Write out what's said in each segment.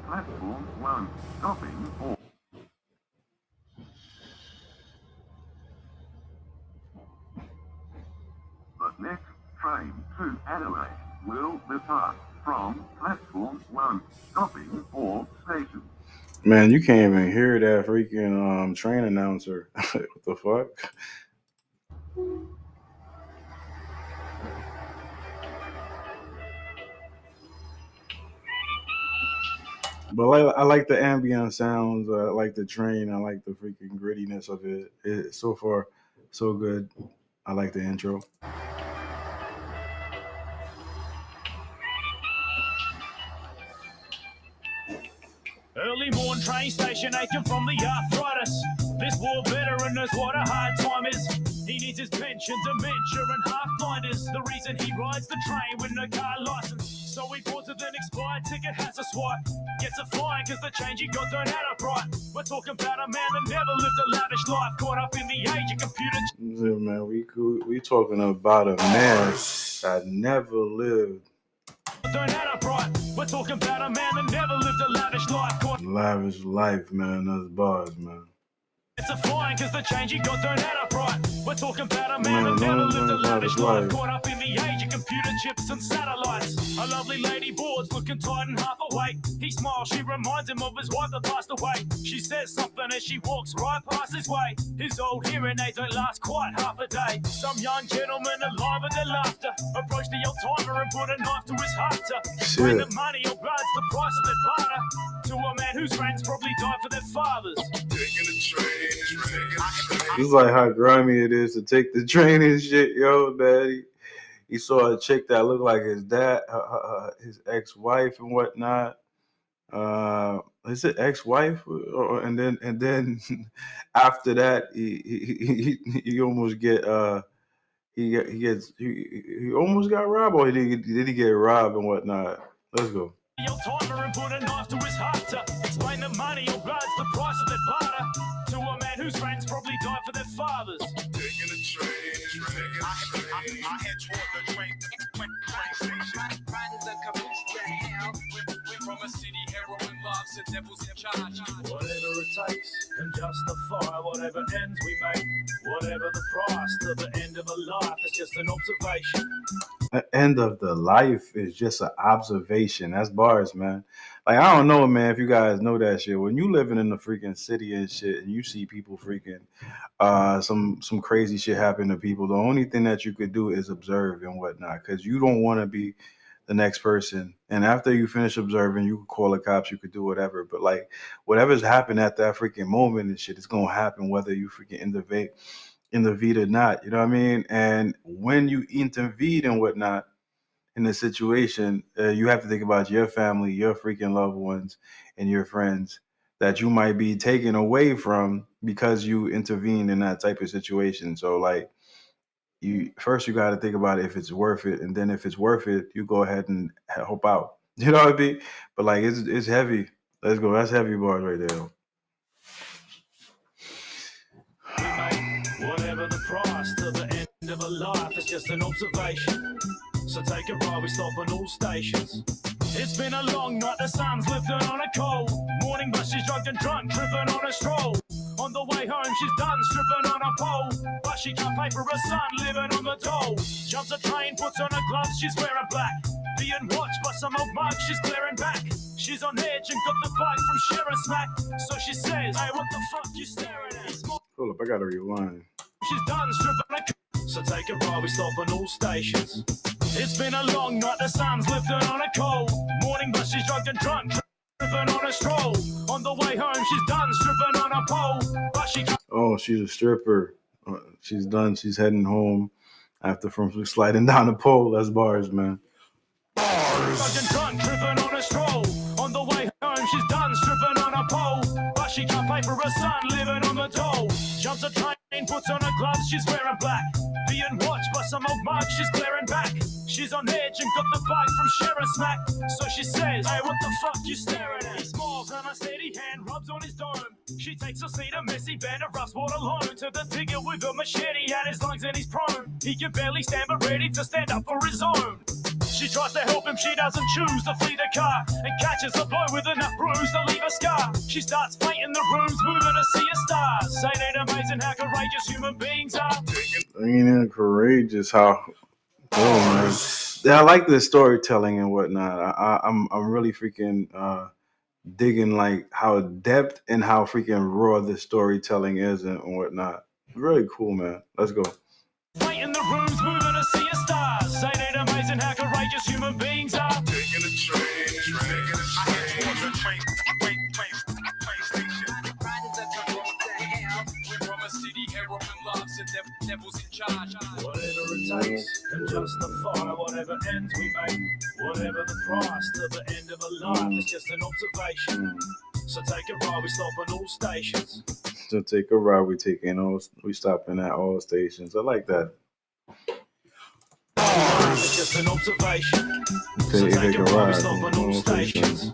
Platform 1, stopping or... The next train to Adelaide will depart from platform 1, stopping or station. Man, you can't even hear that freaking train announcer. What the fuck? But I like the ambient sounds. I like the train. I like the freaking grittiness of it. So far, so good. I like the intro. Early morn train station aching from the arthritis. This war veteran knows what a hard time is. He needs his pension, dementia and half-blinders. The reason he rides the train with no car license. So he boards with an expired ticket, has a swipe. Gets a fine cause the change he got don't add up right. We're talking about a man that never lived a lavish life. Caught up in the age of computer. Yeah, man, we talking about a man that never lived Don't add up right. We're talking about a man that never lived a lavish life. lavish life, man. Those bars, man. It's a fine cause the change he got don't add up right. We're talking about a man that never lived a lavish life. Caught up in the age of computer chips and satellites. A lovely lady boards looking tight and half awake. He smiles, she reminds him of his wife that passed away. She says something as she walks right past his way. His old hearing aids don't last quite half a day. Some young gentleman alive with their laughter approached the old timer and put a knife to his heart to explain that money or blood's the price of their barter. To a man whose friends probably died for their fathers. Taking a train. It's like how grimy it is to take the train and shit, yo, man. He saw a chick that looked like his dad, his ex-wife and whatnot. Is it ex-wife? And then after that, he almost he almost got robbed, or did he get robbed and whatnot? Let's go. Your timer and put a knife to his heart to explain that money or blood's the price of their barter. To a man whose friends probably died for their fathers. Taking a train. I head toward the train station. Riding the caboose to hell. We're from a city, heroin loves and devils in charge. Whatever it takes can justify whatever ends we make. Whatever the price to the end of a life, it's just an observation. The end of the life is just an observation. That's bars, man. Like, I don't know, man, if you guys know that shit. When you living in the freaking city and shit, and you see people freaking some crazy shit happen to people, the only thing that you could do is observe and whatnot, because you don't want to be the next person. And after you finish observing, you could call the cops, you could do whatever. But like, whatever's happened at that freaking moment and shit, it's gonna happen whether you freaking intervene or not. You know what I mean? And when you intervene and whatnot in the situation, you have to think about your family, your freaking loved ones, and your friends that you might be taken away from because you intervened in that type of situation. So like, you got to think about if it's worth it, and then if it's worth it, you go ahead and help out. You know what I mean? But like, it's heavy. Let's go. That's heavy bars right there. Whatever the price to the end of a life, it's just an observation. So take a ride, we stop on all stations. It's been a long night, the sun's lifting on a cold morning, but she's drugged and drunk, tripping on a stroll. On the way home, she's done stripping on a pole, but she can't pay for her son living on the dole. Jumps a train, puts on her gloves, she's wearing black. Being watched by some old mug, she's glaring back. She's on edge and got the bug from sharing smack. So she says, hey, what the fuck you staring at? Hold up, I gotta rewind. She's done stripping a... So take a ride, we stop on all stations. It's been a long night, the sun's lifting on a cold morning, but she's drugged and drunk, tripping on a stroll. On the way home, she's done stripping on a pole, but she... Oh, she's a stripper. She's done. She's heading home after from sliding down the pole. That's bars, man. Bars. Drunk, tripping on a stroll. On the way home, she's done stripping on a pole, but she can't pay for her son living on the dole. Jumps a train, puts on her gloves, she's wearing black. Being watched by some old mug, she's glaring back. She's on edge and got the bug from sharing smack. So she says, hey, what the fuck you staring at? He smiles and a steady hand rubs on his dome. She takes a seat, a messy band of roughs brought alone to the digger with a machete at his lungs and he's prone. He can barely stand but ready to stand up for his own. She tries to help him, she doesn't choose to flee the car, and catches a blow with enough bruise to leave a scar. She starts painting the rooms, moving to see a star. Ain't it amazing how courageous human beings are? Ain't it courageous how? Oh man, yeah, I like the storytelling and whatnot. I'm really freaking digging like how depth and how freaking raw the storytelling is and whatnot. Really cool, man. Let's go. Painting the rooms, moving to see a star. Ain't it amazing how courageous human beings are? Taking a train, taking a train. Whatever it takes, and justify whatever ends we make. Whatever the price to the end of a life, it's just an observation. So take a ride, we stop at all stations. So take a ride. We stopping at all stations. I like that. It's just an observation. So take a ride, we stop at all stations.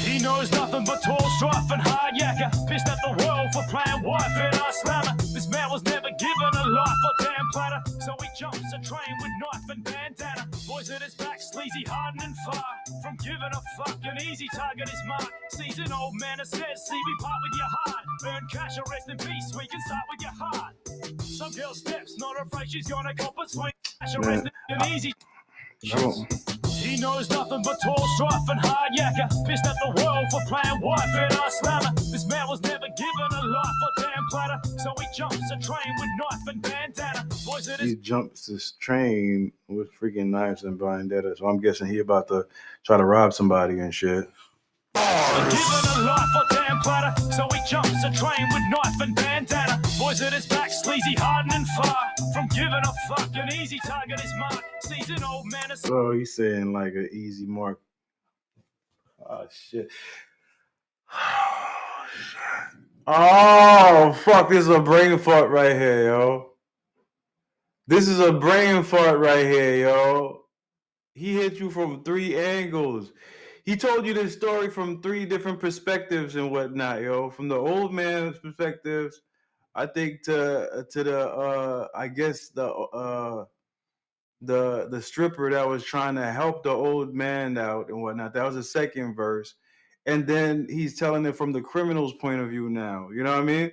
He knows nothing but tall, strife and hard yakka. Pissed at the world for playing wife and our slammer. This man was never given a life or damn platter, so he jumps a train with knife and bandana. Boys at his back, sleazy, hardened and far from giving a fuck. An easy target is marked. Sees an old man that says, see, we part with your heart. Earn cash or rest in peace, we can start with your heart. Some girl steps, not afraid she's gonna cop a swing. Cash or rest in easy. He knows nothing but tall, strife and hard yakka. Pissed at the world for playing wife and our slammer. This man was never given a life or damn platter, so he jumps a train with knife and bandana. Boys at his He jumps this train with freaking knives and vendetta. So I'm guessing he about to try to rob somebody and shit. given a life or damn platter, so he jumps a train with knife and bandana. Boys at his back, sleazy, hardened and far from giving a fuck. An easy target is marked. Sees an old man as So he's saying like an easy mark. Oh shit. Oh fuck, this is a brain fart right here, yo. This is a brain fart right here, yo. He hit you from 3 angles. He told you this story from 3 different perspectives and whatnot, yo. From the old man's perspectives, I think to the I guess the stripper that was trying to help the old man out and whatnot. That was the second verse. And then he's telling it from the criminal's point of view now. You know what I mean?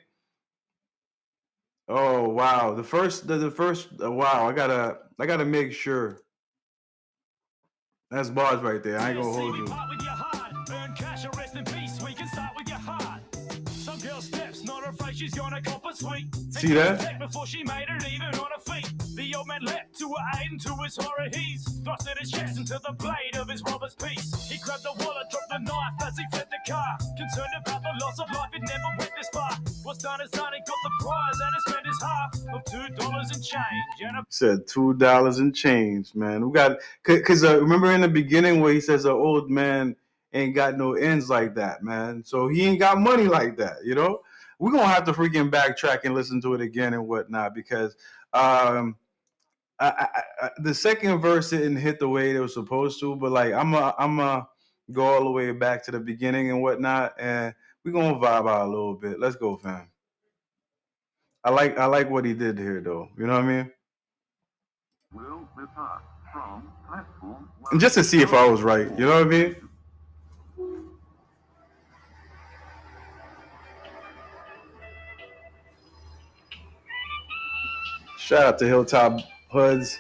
Oh wow. The first wow, I gotta make sure. That's bars right there. I ain't gonna hold you. part with your heart. Earn cash or rest in peace, we can start with your heart. Some girl steps, not afraid she's gonna cop a sweet. See that? Before she made it even on her feet. The old man leapt to her aid and to his horror he's thrusted his chest into the blade of his robber's piece. He grabbed the wallet, dropped the knife as he fled the car. Concerned about the loss of life, it never went this far. What's done is done, he got the prize and he spent his half of $2 and change. And a Said $2 and change, man. We got because remember in the beginning where he says the old man ain't got no ends like that, man. So he ain't got money like that, you know. We're gonna have to freaking backtrack and listen to it again and whatnot because the second verse didn't hit the way it was supposed to. But like I'm a go all the way back to the beginning and whatnot, and we're gonna vibe out a little bit. Let's go, fam. I like what he did here, though. You know what I mean? Will depart from platform And just to see if I was right. You know what I mean? Shout out to Hilltop Hoods.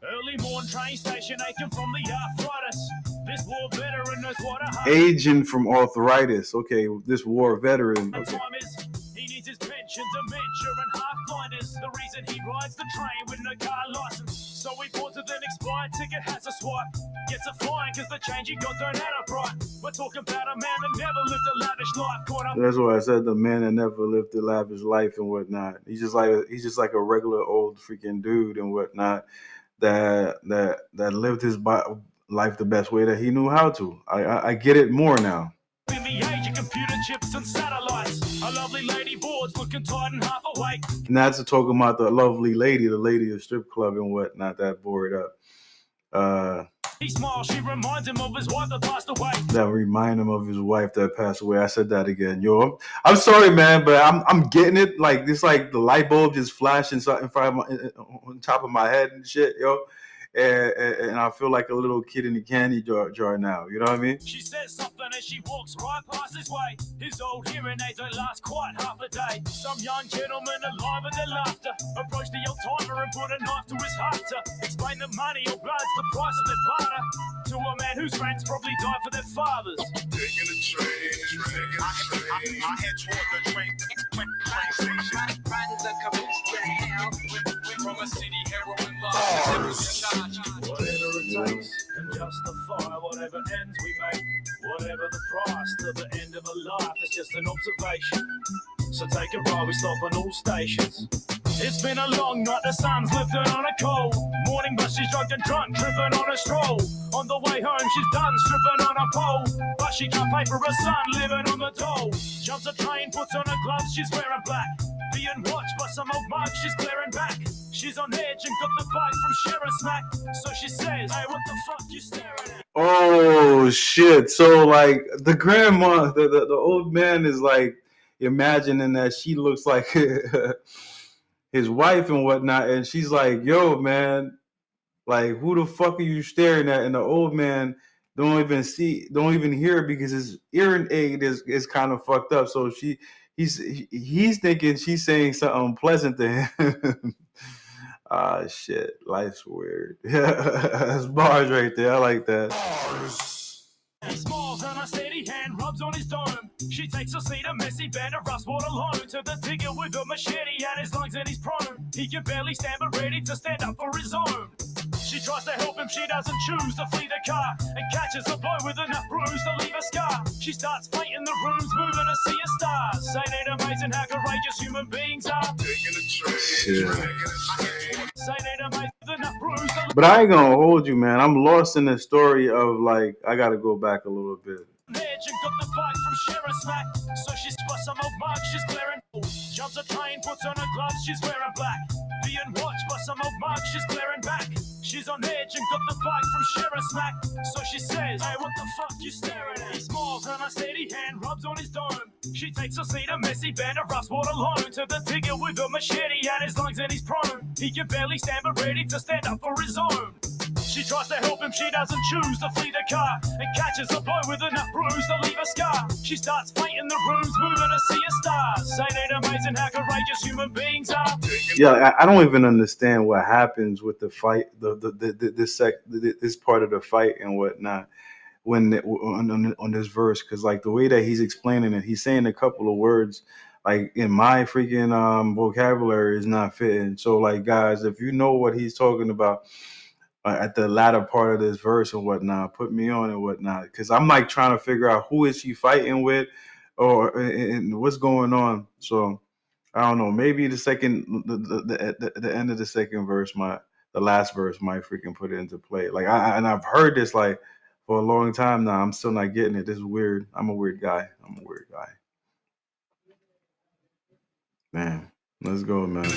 early morn train station aching from the arthritis. This war veteran knows what a hard Aging from arthritis. Okay, this war veteran. Okay. time is. He needs his pension, dementia, and half blinders. The reason he rides the train with no car license. So he boards with an expired ticket, has a swipe. Gets a fine because the change he got don't add up right. We're talking about a man that never lived a lavish life. Caught up That's why I said the man that never lived a lavish life and whatnot. He's just like a regular old freaking dude and whatnot that lived his life the best way that he knew how to. I get it more now. in the age of computer chips and satellites. A lovely lady boards looking tired and half awake. And that's talking about the lovely lady, the lady of strip club and whatnot that bored up. He smiles, she reminds him of his wife that passed away. That remind him of his wife that passed away. I said that again, yo. I'm sorry, man, but I'm getting it. Like this, like the light bulb just flashing in front of on top of my head and shit, yo. and I feel like a little kid in the candy jar now. You know what I mean? She says something as she walks right past his way. His old hearing aids don't last quite half a day. Some young gentleman alive with their laughter approached the old timer and put a knife to his heart to explain that money or blood's the price of their barter to a man whose friends probably died for their fathers. Taking a train, I head toward the train station. Riding the caboose to hell. From a city heroin law. Whatever it takes can justify whatever ends we make. Whatever the price to the end of a life, it's just an observation. So take a ride, we stop on all stations. It's been a long night, the sun's lifted on a cold morning, but she's drugged and drunk, tripping on a stroll. On the way home, she's done stripping on a pole, but she can't pay for her son living on the dole. Jumps a train, puts on her gloves, she's wearing black. Being watched by some old mug, she's glaring back. She's on edge and got the bug from sharing smack. So she says, hey, what the fuck you staring at? Oh shit! So like the grandma, the old man is like imagining that she looks like his wife and whatnot, and she's like, "Yo, man, like who the fuck are you staring at?" And the old man don't even hear it because his hearing aid is kind of fucked up. So he's thinking she's saying something pleasant to him. Ah, shit, life's weird. That's bars right there. I like that. He smiles and a steady hand rubs on his dome. She takes a seat, a messy band of rust water alone. To the digger with a machete at his lungs and he's prone. He can barely stand but ready to stand up for his own. She tries to help him, she doesn't choose to flee the car and catches a blow with enough bruise to leave a scar. She starts fainting, the room's moving to see a stars. Ain't it amazing how courageous human beings are? taking a train, Ain't it amazing enough bruise to But I ain't gonna hold you, man. I'm lost in the story of like I gotta go back a little bit. edge and got the bug from sharing smack. So she's got some old mug, she's glaring. Jumps a train, puts on her gloves, she's wearing black. Being watched by some old mug, she's glaring back. She's on edge and got the bug from sharing smack. So she says, hey, what the fuck you staring at? He smiles and a steady hand rubs on his dome. She takes a seat, a messy band of rust water alone. To the digger with a machete at his lungs and he's prone. He can barely stand but ready to stand up for his own. She tries to help him, she doesn't choose to flee the car and catches a blow with enough bruise to leave a scar. She starts fainting, the room's moving to see a stars. Ain't it amazing how courageous human beings are? Yeah, I don't even understand what happens with the fight, this part of the fight and whatnot when on this verse, because like the way that he's explaining it, he's saying a couple of words like in my freaking vocabulary is not fitting. So like guys, if you know what he's talking about at the latter part of this verse and whatnot, put me on and whatnot, because I'm like trying to figure out who is she fighting with, or and what's going on. So I don't know. Maybe the end of the second verse, the last verse might freaking put it into play. Like and I've heard this like for a long time now. I'm still not getting it. This is weird. I'm a weird guy. Man, let's go, man.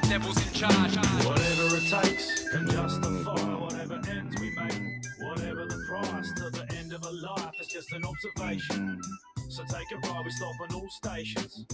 Devils in charge. Whatever it takes can justify whatever ends we make. Whatever the price to the end of a life, it's just an observation. So take a ride, we stop on all stations.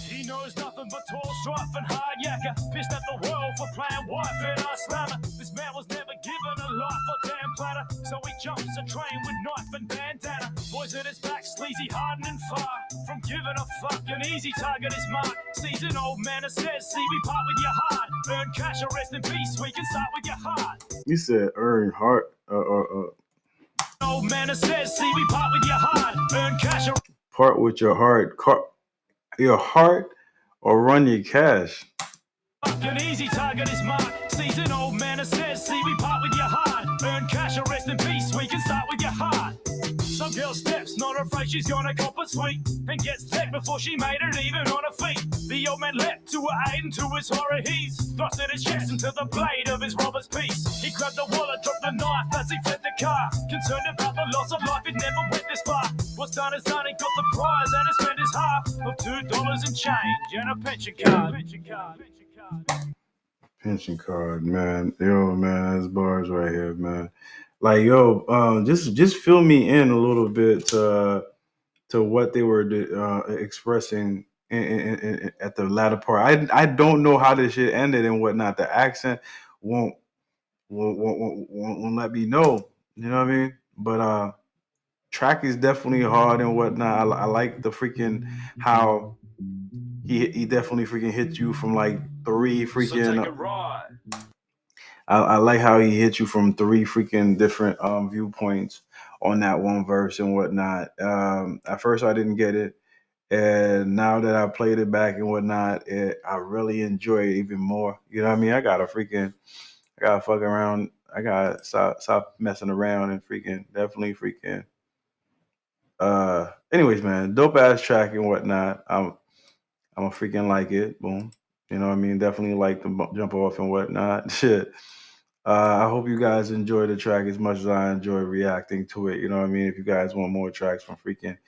He knows nothing but tall, strife and hard yakka. Pissed at the world for playing wife and I slammer. This man was never given a life or damn platter. So he jumps a train with knife and bandana. Boys at his back, sleazy, hardened far. From giving a fuck, an easy target is marked. Sees an old man that says, see we part with your heart. Earn cash or rest in peace, we can start with your heart. You said earn heart. Old man that says, see we part with your heart. Earn cash or Part with your heart. Your heart or run your cash. an easy target is marked. Sees an old man that says, see we part with your heart. Earn cash or rest in peace, we can start with your heart. Some girl steps, not afraid she's gonna cop a sweet, and gets tech before she made it even on her feet. The old man leapt to her aid, and to his horror he's thrusted his chest into the blade of his robber's piece. He grabbed the wallet, dropped the knife as he fled the car. Concerned about the loss of life, it never went this far. What's done is done, he got the prize and he spent his half of $2 and change and a pension card. Pension card, man. Yo, man, that's bars right here, man. Like, yo, just fill me in a little bit to what they were expressing at the latter part. I don't know how this shit ended and whatnot. The accent won't won't let me know. You know what I mean? But track is definitely hard and whatnot. I like the freaking how he definitely freaking hit you from like three So take freaking. a ride. I like how he hit you from three freaking different viewpoints on that one verse and whatnot. At first I didn't get it, and now that I played it back and whatnot, I really enjoy it even more. You know what I mean? I gotta fuck around. I gotta stop messing around and freaking definitely freaking. Anyways, man, dope ass track and whatnot. I'm a freaking like it. Boom. You know what I mean? Definitely like to jump off and whatnot. Shit. I hope you guys enjoy the track as much as I enjoy reacting to it. You know what I mean? If you guys want more tracks from freaking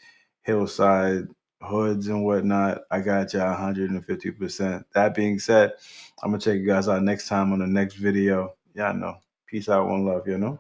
Hillside Hoods and whatnot, I got you 150%. That being said, I'm gonna check you guys out next time on the next video. Yeah, I know. Peace out, one love, you know.